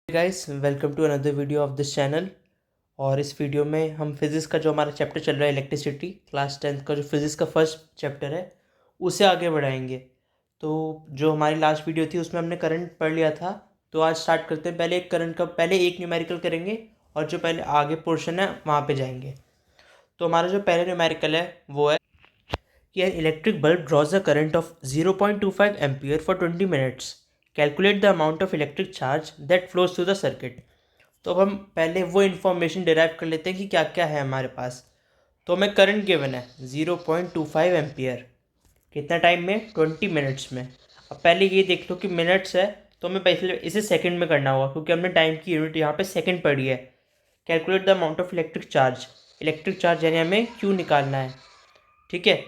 Guys, welcome to another video of this channel. और इस video में हम फिज़िक्स का जो हमारा चैप्टर चल रहा है इलेक्ट्रिसिटी क्लास 10th का जो फिज़िक्स का फर्स्ट चैप्टर है उसे आगे बढ़ाएंगे। तो जो हमारी लास्ट वीडियो थी उसमें हमने करंट पढ़ लिया था। तो आज स्टार्ट करते हैं। पहले एक न्यूमेरिकल करेंगे और जो पहले आगे पोर्शन है वहाँ पे जाएंगे। तो हमारा जो पहले न्यूमेरिकल है वो है कि an electric bulb draws a current of 0.25 ampere for 20 minutes. Calculate the amount of electric charge that flows through the circuit. तो अब हम पहले वो इन्फॉर्मेशन डिराइव कर लेते हैं कि क्या क्या है हमारे पास। तो हमें करंट गिवन है 0.25 एम्पियर। कितना टाइम में? 20 मिनट्स में। अब पहले ये देख लो कि मिनट्स है तो हमें पहले इसे सेकंड में करना होगा क्योंकि हमने टाइम की यूनिट यहाँ पे सेकंड पढ़ी है। Calculate the amount of electric charge यानी हमें क्यू निकालना है। ठीक है,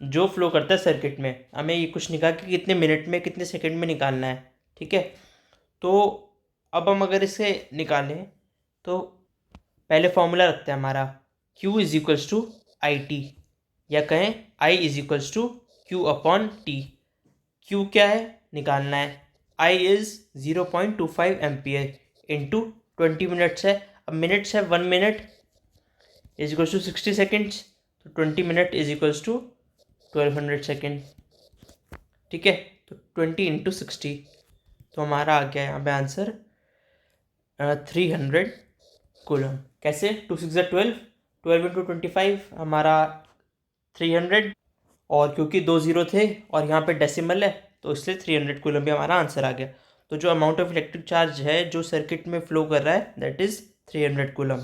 जो फ्लो करता है सर्किट में हमें ये कुछ निकाल कि कितने मिनट में कितने सेकंड में निकालना है। ठीक है, तो अब हम अगर इसे निकालें तो पहले फॉर्मूला रखते हैं हमारा Q is equals to I T, या कहें I is equals to Q upon T. Q क्या है निकालना है, I is 0.25 ampere into 20 minutes है। अब मिनट्स है 1 minute is equals to 60 seconds, तो 20 minute is equals to 1200 second. ठीक है, तो 20 इंटू 60, तो हमारा आ गया यहाँ पे आंसर 300 कूलम। कैसे? 2 6 12, 12 इंटू 25 हमारा 300, और क्योंकि 2 जीरो थे और यहाँ पे डेसिमल है तो इसलिए 300 कूलम भी हमारा आंसर आ गया। तो जो अमाउंट ऑफ इलेक्ट्रिक चार्ज है जो सर्किट में फ्लो कर रहा है दैट इज़ 300 कूलम।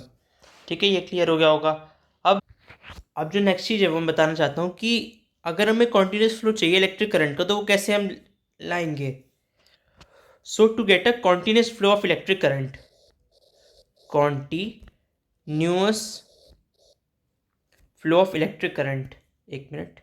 ठीक है, ये क्लियर हो गया होगा। अब जो नेक्स्ट चीज़ है वो मैं बताना चाहता हूँ कि अगर हमें कॉन्टीन्यूस फ्लो चाहिए इलेक्ट्रिक करंट का तो वो कैसे हम लाएंगे। So to get a continuous flow of electric current, continuous flow of electric current, एक मिनट,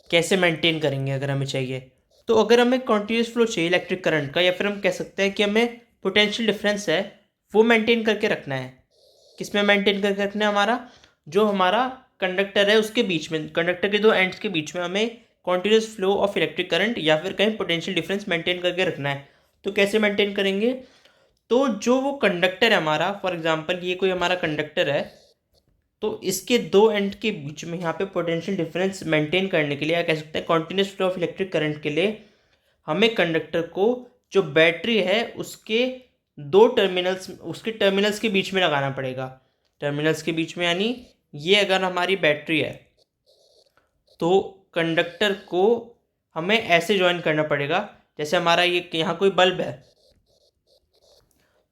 कैसे मेंटेन करेंगे अगर हमें चाहिए। तो अगर हमें कॉन्टीन्यूस फ्लो चाहिए इलेक्ट्रिक करंट का, या फिर हम कह सकते हैं कि हमें पोटेंशियल डिफरेंस है वो मेंटेन करके रखना है। किस में मेंटेन करके रखना है? हमारा जो हमारा कंडक्टर है उसके बीच में, कंडक्टर के दो एंड्स के बीच में हमें continuous flow of electric current या फिर कहीं पोटेंशियल डिफरेंस मेंटेन करके रखना है। तो कैसे मेंटेन करेंगे? तो जो वो कंडक्टर है हमारा, फॉर एग्जांपल ये कोई हमारा कंडक्टर है, तो इसके दो एंड के बीच में यहाँ पे पोटेंशियल डिफरेंस मेंटेन करने के लिए, या कह सकते हैं continuous flow of electric current के लिए, हमें कंडक्टर को जो बैटरी है उसके दो टर्मिनल्स, उसके टर्मिनल्स के बीच में लगाना पड़ेगा। टर्मिनल्स के बीच में यानी ये अगर हमारी बैटरी है तो कंडक्टर को हमें ऐसे ज्वाइन करना पड़ेगा। जैसे हमारा ये यहाँ कोई बल्ब है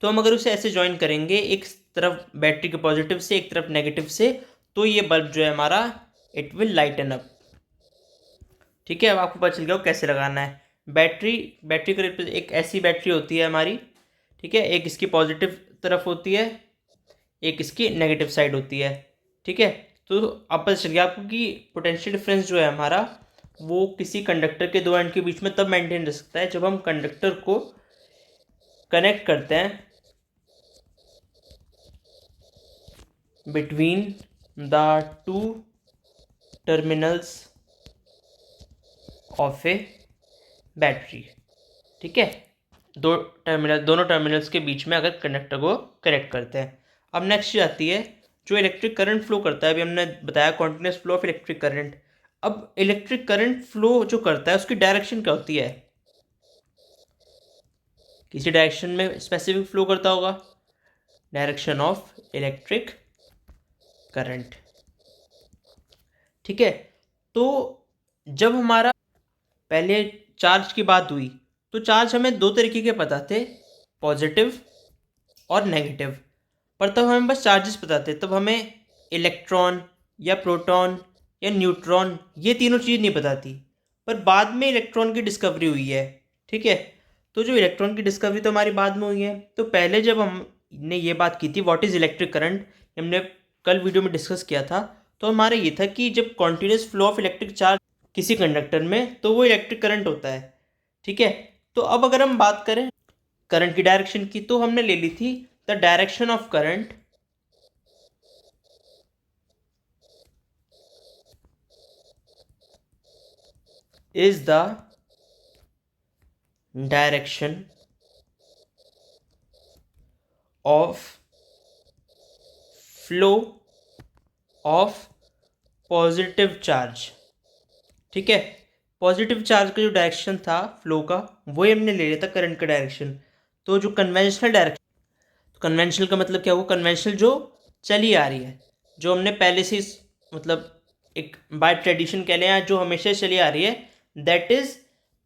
तो हम अगर उसे ऐसे ज्वाइन करेंगे एक तरफ बैटरी के पॉजिटिव से एक तरफ नेगेटिव से, तो ये बल्ब जो है हमारा इट विल लाइटन अप। ठीक है, अब आपको पता चल गया कैसे लगाना है। बैटरी करीब एक ऐसी बैटरी होती है हमारी, ठीक है, एक इसकी पॉजिटिव तरफ होती है, एक इसकी नेगेटिव साइड होती है। ठीक है, तो अब पता चल गया आपको कि पोटेंशियल डिफरेंस जो है हमारा वो किसी कंडक्टर के दो एंड के बीच में तब मेंटेन रह सकता है जब हम कंडक्टर को कनेक्ट करते हैं between the two terminals of A battery. ठीक है, दोनों टर्मिनल्स के बीच में अगर कंडक्टर को कनेक्ट करते हैं। अब नेक्स्ट चीज आती है जो इलेक्ट्रिक करंट फ्लो करता है। अभी हमने बताया continuous flow of electric current. अब इलेक्ट्रिक करंट फ्लो जो करता है उसकी डायरेक्शन क्या होती है? किसी डायरेक्शन में स्पेसिफिक फ्लो करता होगा, डायरेक्शन ऑफ इलेक्ट्रिक करंट। ठीक है, तो जब हमारा पहले चार्ज की बात हुई तो चार्ज हमें दो तरीके के पता थे, पॉजिटिव और नेगेटिव। पर तब हमें बस चार्जेस पता थे, तब हमें इलेक्ट्रॉन या प्रोटॉन या न्यूट्रॉन ये तीनों चीज़ नहीं पता थी। पर बाद में इलेक्ट्रॉन की डिस्कवरी हुई है। ठीक है, तो जो इलेक्ट्रॉन की डिस्कवरी तो हमारी बाद में हुई है। तो पहले जब हमने ये बात की थी व्हाट इज़ इलेक्ट्रिक करंट, हमने कल वीडियो में डिस्कस किया था, तो हमारा ये था कि जब continuous flow of electric charge किसी कंडक्टर में तो वो इलेक्ट्रिक करंट होता है। ठीक है, तो अब अगर हम बात करें करंट की डायरेक्शन की तो हमने ले ली थी the direction of current is the direction of flow of positive charge. ठीक है, पॉजिटिव चार्ज का जो डायरेक्शन था फ्लो का, वही हमने ले लिया था करंट का डायरेक्शन। तो जो कन्वेंशनल डायरेक्शन, कन्वेंशनल का मतलब क्या हुआ, कन्वेंशनल जो चली आ रही है, जो हमने पहले से मतलब एक बाय ट्रेडिशन कह लें या जो हमेशा चली आ रही है, दैट इज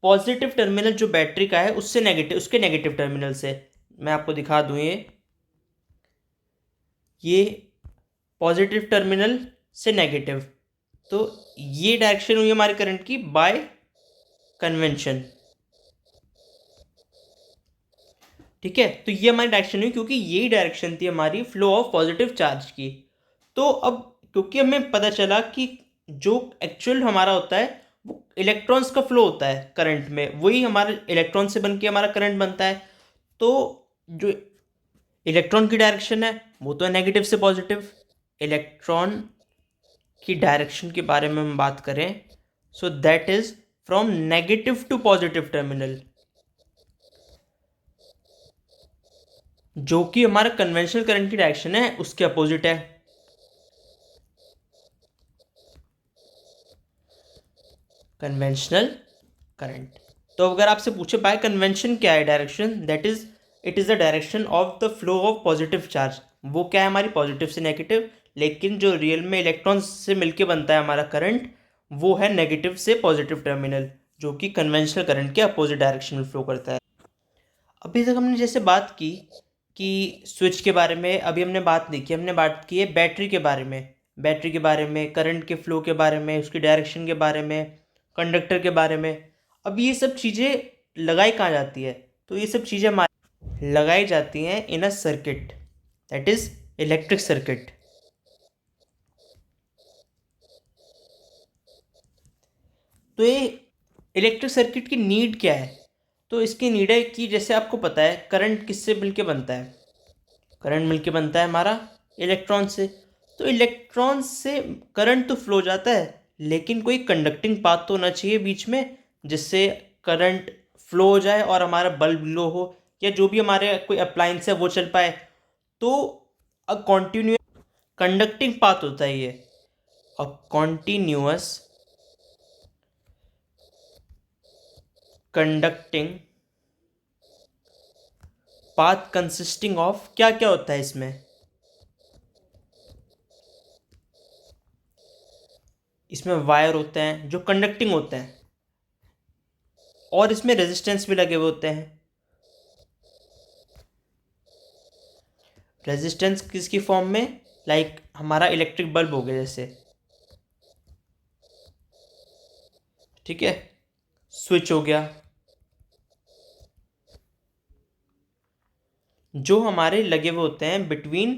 पॉजिटिव टर्मिनल जो बैटरी का है उससे नेगेटिव, उसके नेगेटिव टर्मिनल से। मैं आपको दिखा दूं, ये पॉजिटिव टर्मिनल से नेगेटिव, तो ये डायरेक्शन हुई हमारे करंट की बाय कन्वेंशन। ठीक है, तो ये हमारी डायरेक्शन हुई क्योंकि यही डायरेक्शन थी हमारी फ्लो ऑफ पॉजिटिव चार्ज की। तो अब क्योंकि हमें पता चला कि जो एक्चुअल हमारा होता है वो इलेक्ट्रॉन्स का फ्लो होता है करंट में, वही हमारे इलेक्ट्रॉन से बन के हमारा करंट बनता है। तो जो इलेक्ट्रॉन की डायरेक्शन है वो तो है नेगेटिव से पॉजिटिव। इलेक्ट्रॉन की डायरेक्शन के बारे में हम बात करें, so that is from negative to positive terminal, जो कि हमारा कन्वेंशनल करंट की डायरेक्शन है उसके अपोजिट है। Conventional current. तो अगर आपसे पूछे बाय कन्वेंशन क्या है direction, that is it is the direction of the flow of positive charge. वो क्या है, हमारी पॉजिटिव से नेगेटिव, लेकिन जो रियल में इलेक्ट्रॉन से मिलके बनता है हमारा करंट, वो है नेगेटिव से पॉजिटिव टर्मिनल, जो कि कन्वेंशनल करंट के अपोजिट डायरेक्शन में फ्लो करता है। अभी तक हमने जैसे बात की कि स्विच के बारे में, अभी हमने बात नहीं की, हमने बात की है बैटरी के बारे में, बैटरी के बारे में, करंट के फ्लो के बारे में, उसकी डायरेक्शन के बारे में, कंडक्टर के बारे में। अब ये सब चीज़ें लगाई कहाँ जाती है, तो ये सब चीज़ें हमारी लगाई जाती हैं in a circuit, that is electric circuit. तो ये इलेक्ट्रिक सर्किट की नीड क्या है, तो इसकी नीड है कि जैसे आपको पता है करंट किससे मिलके बनता है, करंट मिलके बनता है हमारा इलेक्ट्रॉन से। तो इलेक्ट्रॉन से करंट तो फ्लो जाता है, लेकिन कोई कंडक्टिंग पाथ तो होना चाहिए बीच में, जिससे करंट फ्लो हो जाए और हमारा बल्ब ग्लो हो, या जो भी हमारे कोई अप्लायंस है वो चल पाए। तो अ कॉन्टिन्यूस कंडक्टिंग पाथ होता है ये, a continuous conducting path consisting of, क्या क्या होता है इसमें, इसमें वायर होते हैं जो कंडक्टिंग होते हैं, और इसमें रेजिस्टेंस भी लगे हुए होते हैं। रेजिस्टेंस किसकी फॉर्म में, लाइक हमारा इलेक्ट्रिक बल्ब हो गया जैसे, ठीक है, स्विच हो गया, जो हमारे लगे हुए होते हैं बिटवीन,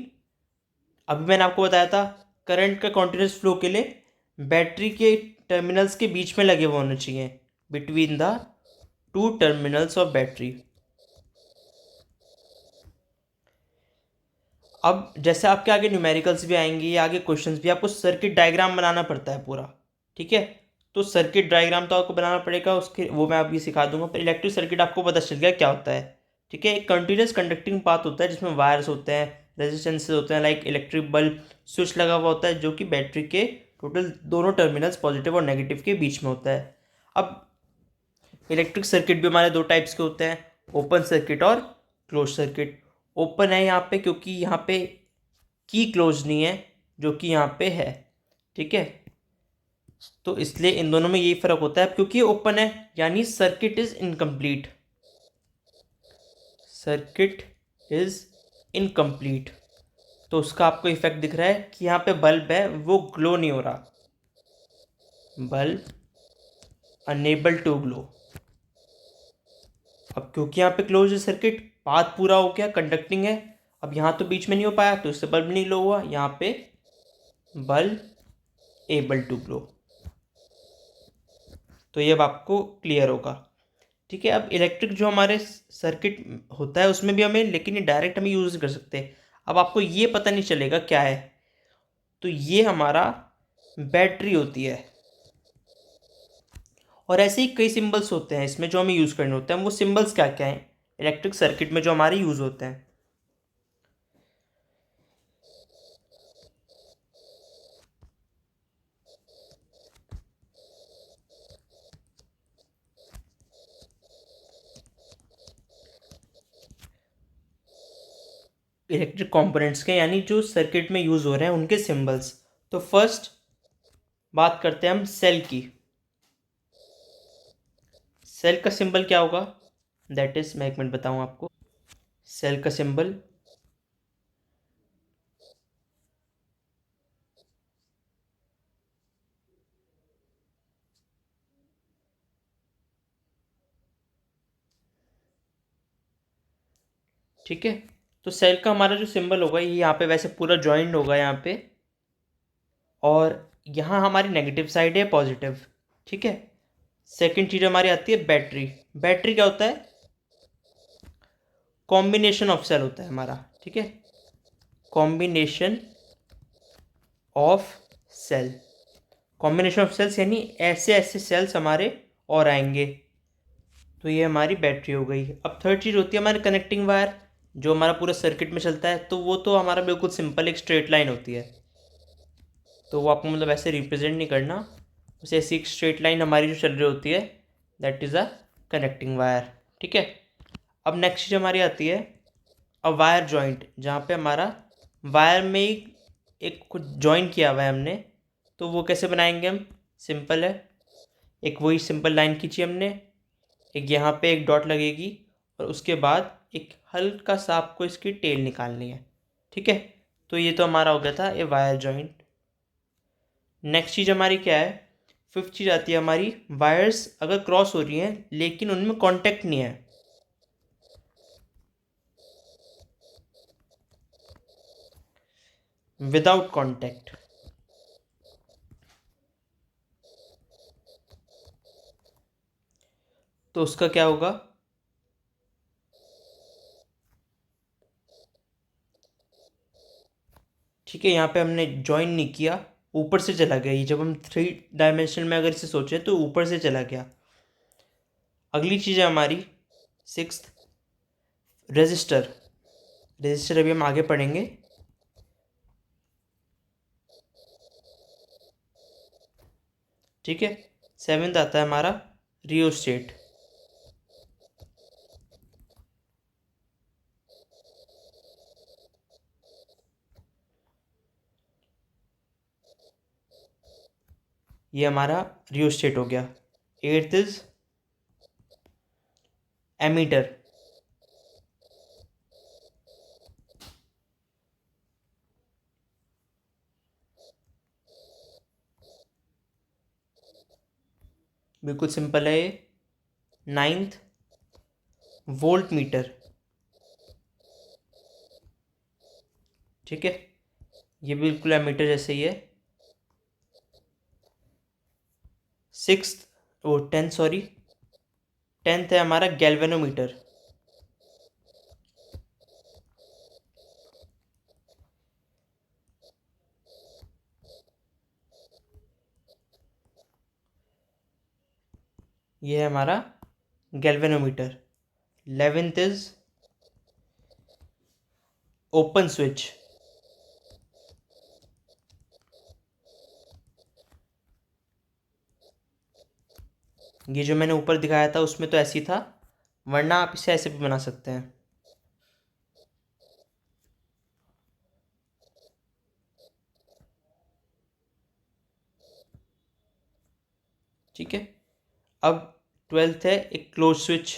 अभी मैंने आपको बताया था करंट का कॉन्टिन्यूस फ्लो के लिए बैटरी के टर्मिनल्स के बीच में लगे हुए होने चाहिए, between the two terminals of battery. अब जैसे आपके आगे न्यूमेरिकल्स भी आएंगे या आगे क्वेश्चंस भी, आपको सर्किट डायग्राम बनाना पड़ता है पूरा, ठीक है। तो सर्किट डायग्राम तो आपको बनाना पड़ेगा, उसके वो मैं अभी सिखा दूंगा, पर इलेक्ट्रिक सर्किट आपको पता चल गया क्या होता है। ठीक है, एक कंटिन्यूस कंडक्टिंग पाथ होता है जिसमें वायर्स होते हैं, रेजिस्टेंसेज होते हैं, लाइक इलेक्ट्रिक बल्ब स्विच लगा हुआ होता है जो कि बैटरी के टोटल दोनों टर्मिनल्स पॉजिटिव और नेगेटिव के बीच में होता है। अब इलेक्ट्रिक सर्किट भी हमारे दो टाइप्स के होते हैं, ओपन सर्किट और क्लोज सर्किट। ओपन है यहाँ पे क्योंकि यहाँ पे की क्लोज नहीं है, जो कि यहाँ पे है, ठीक है। तो इसलिए इन दोनों में यही फर्क होता है, क्योंकि ये ओपन है यानी circuit is incomplete, circuit is incomplete. तो उसका आपको इफेक्ट दिख रहा है कि यहाँ पे बल्ब है वो ग्लो नहीं हो रहा, बल्ब अनेबल टू ग्लो। अब क्योंकि यहाँ पे क्लोज है सर्किट, पाथ पूरा हो गया, कंडक्टिंग है, अब यहाँ तो बीच में नहीं हो पाया तो इससे बल्ब नहीं ग्लो हुआ, यहाँ पे बल्ब एबल टू ग्लो। तो ये अब आपको क्लियर होगा, ठीक है। अब इलेक्ट्रिक जो हमारे सर्किट होता है उसमें भी हमें, लेकिन ये डायरेक्ट हम यूज़ नहीं कर सकते। अब आपको ये पता नहीं चलेगा क्या है, तो ये हमारा बैटरी होती है, और ऐसे ही कई सिंबल्स होते हैं इसमें जो हमें यूज़ करने होते हैं। वो सिंबल्स क्या क्या हैं इलेक्ट्रिक सर्किट में जो हमारे यूज़ होते हैं? इलेक्ट्रिक कंपोनेंट्स के, यानी जो सर्किट में यूज़ हो रहे हैं उनके सिंबल्स। तो फर्स्ट बात करते हैं हम सेल की। सेल का सिंबल क्या होगा? दैट इज, मैं एक मिनट बताऊं आपको। सेल का सिंबल ठीक है। तो सेल का हमारा जो सिंबल होगा ये यहाँ पे वैसे पूरा ज्वाइंट होगा यहाँ पे, और यहाँ हमारी नेगेटिव साइड है पॉजिटिव। ठीक है। सेकंड चीज़ हमारी आती है बैटरी। बैटरी क्या होता है? कॉम्बिनेशन ऑफ सेल होता है हमारा। ठीक है, combination of cell. Combination of cells यानी ऐसे ऐसे सेल्स हमारे और आएंगे। तो ये हमारी बैटरी हो गई। अब थर्ड चीज़ होती है हमारी कनेक्टिंग वायर, जो हमारा पूरा सर्किट में चलता है। तो वो तो हमारा बिल्कुल सिंपल एक स्ट्रेट लाइन होती है, तो वो आपको मतलब ऐसे रिप्रेजेंट नहीं करना, उसे ऐसी एक स्ट्रेट लाइन हमारी जो चल रही होती है, that is a connecting wire. ठीक है। अब नेक्स्ट चीज़ हमारी आती है अ वायर जॉइंट, जहाँ पे हमारा वायर में एक कुछ जॉइन किया हुआ है हमने। तो वो कैसे बनाएंगे हम? सिंपल है, एक वही सिंपल लाइन खींची हमने, एक यहाँ पे एक डॉट लगेगी, और उसके बाद एक हल्का सा आपको इसकी टेल निकालनी है। ठीक है। तो ये तो हमारा हो गया था ये वायर जॉइंट। नेक्स्ट चीज़ हमारी क्या है? फिफ्थ चीज़ आती है हमारी वायर्स अगर क्रॉस हो रही हैं लेकिन उनमें कांटेक्ट नहीं है। Without contact. तो उसका क्या होगा? ठीक है, यहाँ पे हमने ज्वाइन नहीं किया, ऊपर से चला गया। ये जब हम 3 डायमेंशन में अगर इसे सोचे तो ऊपर से चला गया। अगली चीज़ है हमारी सिक्स्थ, रेजिस्टर। रेजिस्टर अभी हम आगे पढ़ेंगे। ठीक है। सेवेंथ आता है हमारा रियोस्टेट। ये हमारा रियोस्टेट हो गया। Eighth is ammeter. बिल्कुल सिंपल है ये। Ninth voltmeter. ठीक है, ये बिल्कुल एमीटर जैसे ही है। सिक्स्थ, वो टेंथ सॉरी, टेंथ है हमारा गैल्वेनोमीटर। ये है हमारा galvanometer. 11th is open switch. ये जो मैंने ऊपर दिखाया था उसमें तो ऐसे ही था, वरना आप इसे ऐसे भी बना सकते हैं। ठीक है। अब ट्वेल्थ है एक क्लोज स्विच।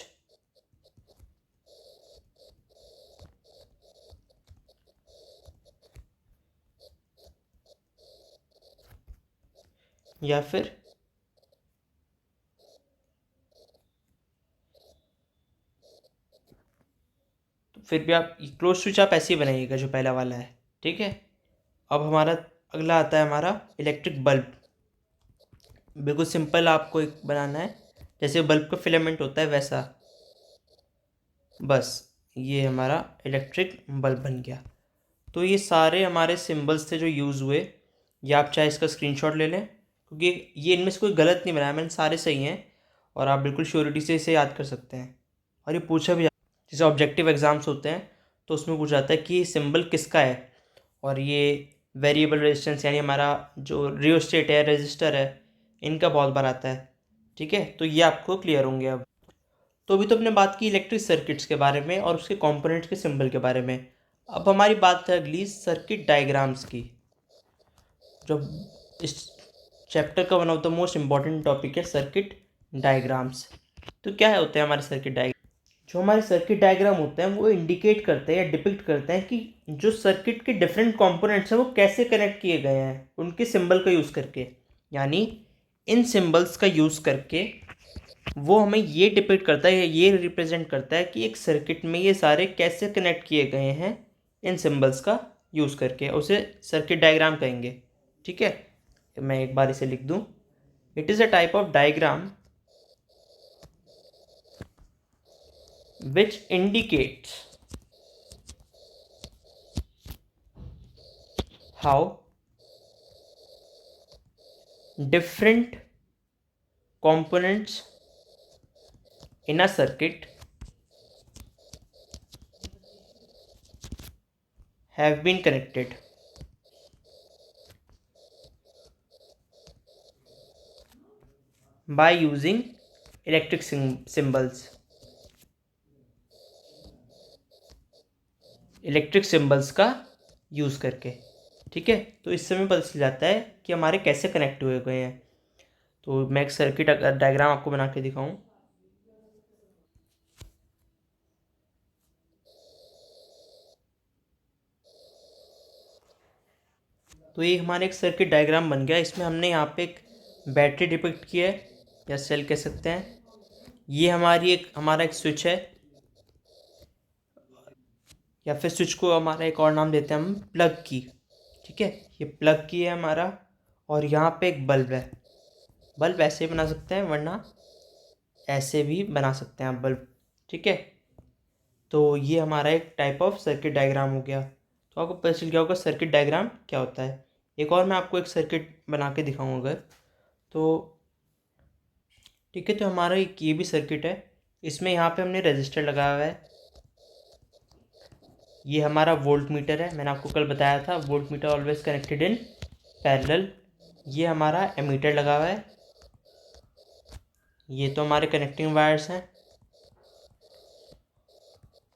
या फिर भी आप क्लोज स्विच आप ऐसे ही बनाइएगा जो पहला वाला है। ठीक है। अब हमारा अगला आता है हमारा इलेक्ट्रिक बल्ब। बिल्कुल सिंपल आपको एक बनाना है, जैसे बल्ब का फिलामेंट होता है वैसा। बस ये हमारा इलेक्ट्रिक बल्ब बन गया। तो ये सारे हमारे सिंबल्स थे जो यूज़ हुए। या आप चाहे इसका स्क्रीनशॉट ले लें, क्योंकि ये इनमें से कोई गलत नहीं बनाया मैंने, सारे सही हैं। और आप बिल्कुल श्योरिटी से इसे याद कर सकते हैं। और ये पूछा भी जैसे ऑब्जेक्टिव एग्जाम्स होते हैं तो उसमें पूछा जाता है कि सिंबल किसका है, और ये वेरिएबल रेजिस्टेंस यानी हमारा जो रियोस्टेट है, रजिस्टर है, इनका बहुत बार आता है। ठीक है, तो ये आपको क्लियर होंगे अब। तो अभी तो हमने बात की इलेक्ट्रिक सर्किट्स के बारे में और उसके कंपोनेंट्स के सिंबल के बारे में। अब हमारी बात है अगली सर्किट डायग्राम्स की, जो इस चैप्टर का one of the most important topic है, सर्किट डायग्राम्स। तो क्या होते हैं हमारे सर्किट डायग्राम? जो हमारे सर्किट डायग्राम होते हैं वो इंडिकेट करते हैं या डिपिक्ट करते हैं कि जो सर्किट के डिफरेंट कंपोनेंट्स हैं वो कैसे कनेक्ट किए गए हैं उनके सिंबल का यूज़ करके। यानी इन सिंबल्स का यूज़ करके वो हमें ये डिपिक्ट करता है, ये रिप्रेजेंट करता है कि एक सर्किट में ये सारे कैसे कनेक्ट किए गए हैं इन सिंबल्स का यूज़ करके, उसे सर्किट डायग्राम कहेंगे। ठीक है, मैं एक बार इसे लिख दूँ। It is a type of diagram which indicates how different components in a circuit have been connected by using electric symbols, electric symbols का यूज़ करके। ठीक है, तो इससे हमें पता चल जाता है कि हमारे कैसे कनेक्ट हुए गए हैं। तो मैं एक सर्किट डायग्राम आपको बना के दिखाऊं। तो ये हमारा एक सर्किट डायग्राम बन गया। इसमें हमने यहाँ पे एक बैटरी डिपिक्ट की है या सेल कह सकते हैं। ये हमारा एक स्विच है, या फिर स्विच को हमारा एक और नाम देते हैं हम प्लग की। ठीक है, ये प्लग की है हमारा। और यहाँ पे एक बल्ब है। बल्ब ऐसे बना सकते हैं वरना ऐसे भी बना सकते हैं आप बल्ब। ठीक है, तो ये हमारा एक टाइप ऑफ सर्किट डायग्राम हो गया। तो आपको पता चल गया होगा सर्किट डायग्राम क्या होता है। एक और मैं आपको एक सर्किट बना के दिखाऊँ अगर तो। ठीक है, तो हमारा एक ये भी सर्किट है। इसमें यहाँ पे हमने रजिस्टर लगाया हुआ है। ये हमारा वोल्ट मीटर है, मैंने आपको कल बताया था volt meter always connected in parallel. ये हमारा एमीटर लगा हुआ है। ये तो हमारे कनेक्टिंग वायर्स हैं,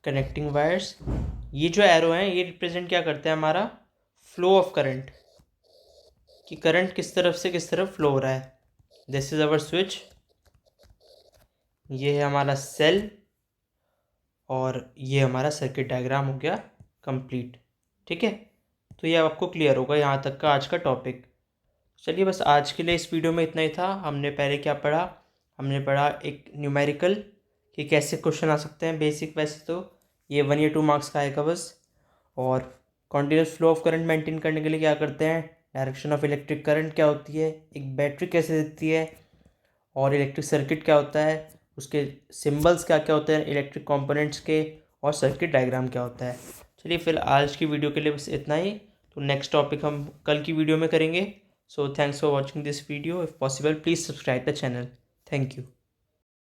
कनेक्टिंग वायर्स। ये जो एरो हैं ये रिप्रेजेंट क्या करते हैं, हमारा फ्लो ऑफ करंट, कि करंट किस तरफ से किस तरफ फ्लो हो रहा है। This is our switch. ये है हमारा सेल, और ये हमारा सर्किट डायग्राम हो गया कंप्लीट। ठीक है, तो ये आपको क्लियर होगा यहाँ तक का आज का टॉपिक। चलिए, बस आज के लिए इस वीडियो में इतना ही था। हमने पहले क्या पढ़ा? हमने पढ़ा एक न्यूमेरिकल कि कैसे क्वेश्चन आ सकते हैं बेसिक। वैसे तो ये 1 या 2 मार्क्स का आएगा बस। और continuous flow of current maintain करने के लिए क्या करते हैं, डायरेक्शन ऑफ इलेक्ट्रिक करंट क्या होती है, एक बैटरी कैसे देती है, और इलेक्ट्रिक सर्किट क्या होता है, उसके सिंबल्स क्या क्या होते हैं इलेक्ट्रिक कंपोनेंट्स के, और सर्किट डायग्राम क्या होता है। चलिए फिर आज की वीडियो के लिए बस इतना ही। तो नेक्स्ट टॉपिक हम कल की वीडियो में करेंगे। So thanks for watching this video. If possible please subscribe the channel. Thank you.